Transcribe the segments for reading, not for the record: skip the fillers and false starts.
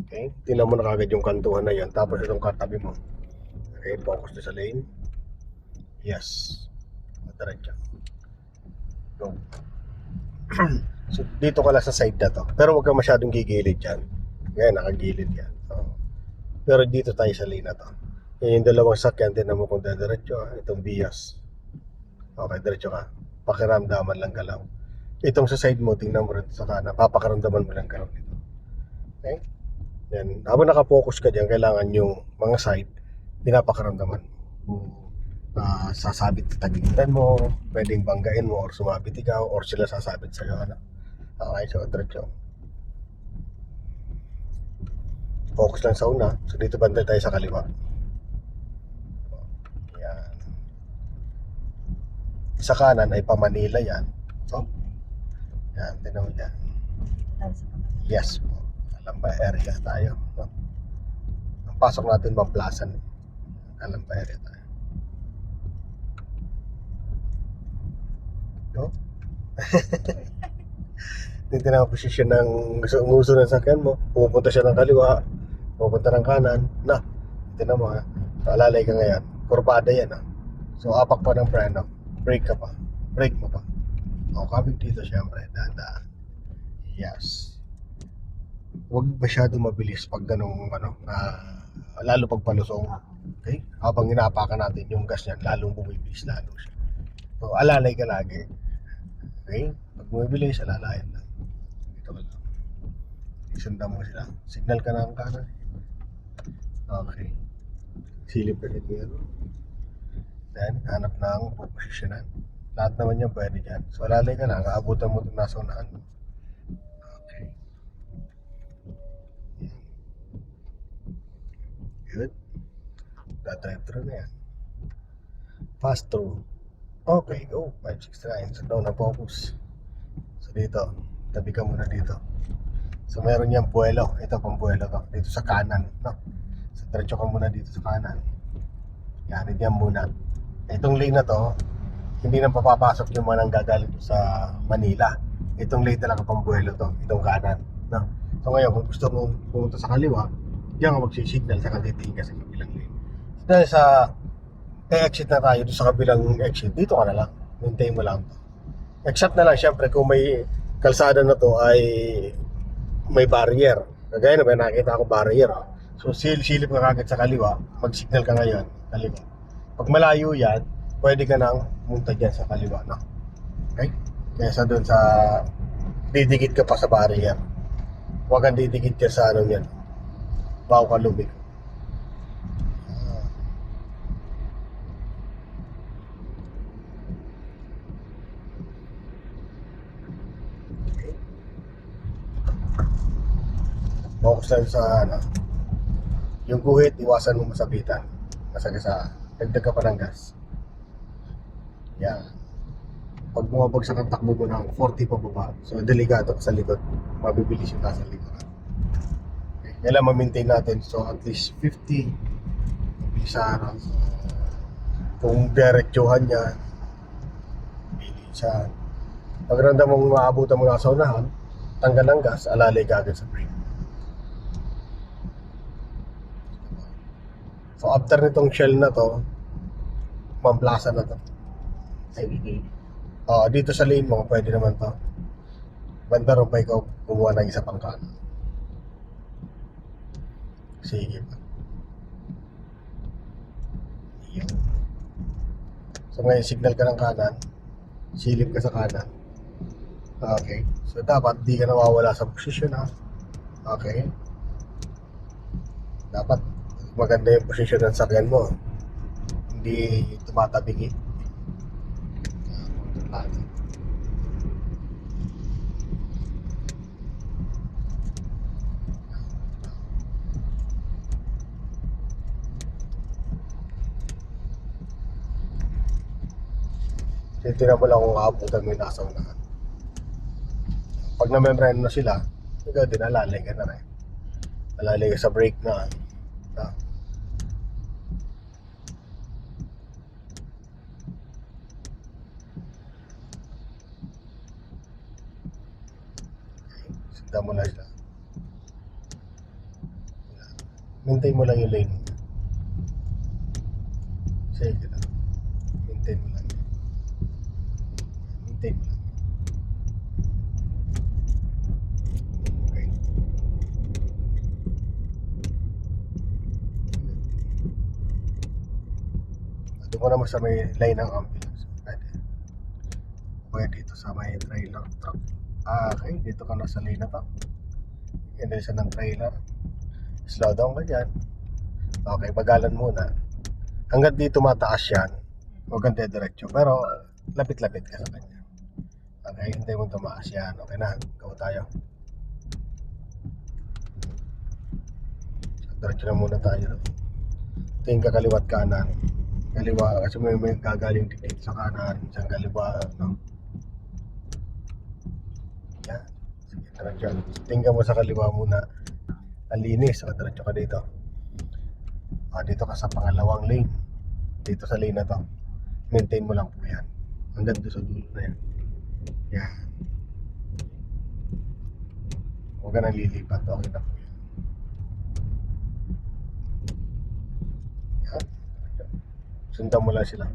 Okay? Tingnan mo na kagad yung kantuhan na yan. Tapos itong katabi mo. Okay, focus na sa lane. Yes. Diretso. Go. So, dito ka lang sa side na to. Pero huwag ka masyadong gigilid dyan. Ngayon, nakagilid yan. So, pero dito tayo sa lane na to. Yan yung dalawang sakyan. Tingnan mo kung diretso. Itong bias. Okay, diretso ka. Pakiramdaman lang galaw. Itong sa side mo, tingnan mo rin sa kanan. Papakaramdaman mo lang galaw dito. Okay? Yan. Habang nakafocus ka dyan, kailangan yung mga side, pinapakaramdaman mo. Sasabit sa tagiliran mo, pwedeng banggain mo, or sumabit ikaw, or sila sasabit sa'yo. Ano? Okay, so diretso. Focus lang sa una. So dito bantay tayo sa kaliwa. Yan. Sa kanan ay pa-Manila yan. So, yan, tinan mo dyan. Yes po. Alam ba area tayo? No? Ang pasok natin Bamplasan. Alam ba area tayo? No? Titignan ang posisyon ng umuso ng sakyan mo. Pupunta siya ng kaliwa, pupunta ng kanan. Na, titignan mo ha. So, alalay ka ngayon. Kurbada yan ha. So, apak pa ng preno. Brake ka pa. Brake mo pa. O, kabig dito syempre. Dahan-dahan. Yes. Huwag masyado mabilis pag ganong lalo pag palusong. Okay? Habang inapakan natin yung gas niyan, lalong bumibilis lalo siya. So, alalay ka lagi. Okay? Pag bumibilis, alalayan lang. Ito ka lang. Isundan mo sila. Signal ka na ang kanan. Okay. Silip ka rin yun. Then, hanap ng posisyonan. Lahat naman yan pwede dyan. So, alalay ka lang. Aabutan mo itong nasa unahan mo. Okay. Good. Dadrive through na yan. Pass through. Okay, go. 569. So, down na focus. So, dito. Tabi ka muna dito. So, meron niyang buwelo. Ito pang buwelo to. Dito sa kanan. No? So, diretso ka muna dito sa kanan. Yan, diyan muna. Itong lane na to, hindi nang papapasok yung mga nanggagaling sa Manila. Itong lane talaga pang buwelo to. Itong kanan. No? So, ngayon, kung gusto mo pumunta sa kaliwa, diyan ka magsisignal sa titingin ka sa kabilang lane. So, dahil sa exit na tayo doon sa kabilang exit, dito ka na lang. Hintayin mo lang to. Except na lang, syempre, kung may kalsada na to ay may barrier. Kagaya na ba nakita ko barrier. So silip ka kagad sa kaliwa, mag-signal ka ngayon, kaliwa. Pag malayo yan, pwede ka nang pumunta dyan sa kaliwa, no? Okay? Kaysa doon sa didikit ka pa sa barrier. Huwag kang didikit ka sa ano yan. Bago ka lumik. Focus lang sa ano. Yung guhit, iwasan mo masabitan. Masagasa. Dagdag ka pa ng gas. Yan. Pag bumabagsak ang takbo mo ng 40 pababa, so delikado ka sa likod, mabibilis yung nasa likod. Okay. Kailangan ma-maintain natin, so at least 50 bisa na. Kung diretsuhan niya, bilisan. Pag randa mong maabutan mo na sa unahan, tanggal ng gas, alalay ka agad sa brake. So after nitong shell na to, mamplasa na to. Dito sa lane mo, pwede naman to. Banda ron pa ikaw kumuha ng isa pang kanan. Sige pa. Yun. So ngayon, signal ka ng kanan. Silip ka sa kanan. Okay. So dapat di ka nawawala sa posisyon ha. Okay. Dapat maganda yung posisyon ng sakyan mo. Hindi tumatabigi. Titignan mo lang kung aabutan mo yung nasa unahan. Pag na-membrane na sila, ikaw din, alalay ka na rin. Alalay ka sa brake na. Ah, Sundan mo na sila. Maintain mo lang yung lane. Sige lang. Maintain mo lang. Maintain mo lang. Okay. Doon ko naman sa may line ng ambulance. Pwede. Pwede dito sa may trailer truck. Okay, dito ka na sa lane na to. Yan isa ng trailer. Slow down ka dyan. Okay, bagalan muna. Hanggang dito mataas yan. Huwag kang dediretso. Pero lapit-lapit ka sa kanya. Okay, hintay mo tumaas yan. Okay na, gawa tayo. So, diretso na muna tayo. Tingin ka kaliwat kanan. Kaliwa, kasi may gagaling dito sa kanan. Isang kaliwa, no? Yan. Sige, diretso. Tingin ka mo sa kaliwa muna. Ang linis. So, diretso ka dito. Dito ka sa pangalawang lane. Dito sa lane na to. Maintain mo lang po yan. Hanggang doon sa dulo na yan. Yan. Huwag ka nang lilipat. Okay na po yan. Yan. Sundan mo lang sila.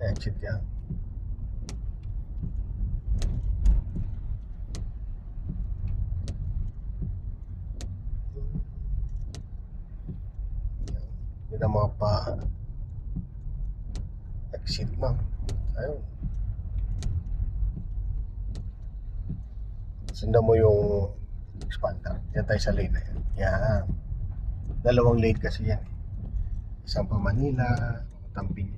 Exit yan. Yun ang mga pa exit mo. Ayun. Sundan mo yung expander. Yan tayo sa lane na yan. Yan. Dalawang lane kasi yan. Isang pa Manila, Tampin.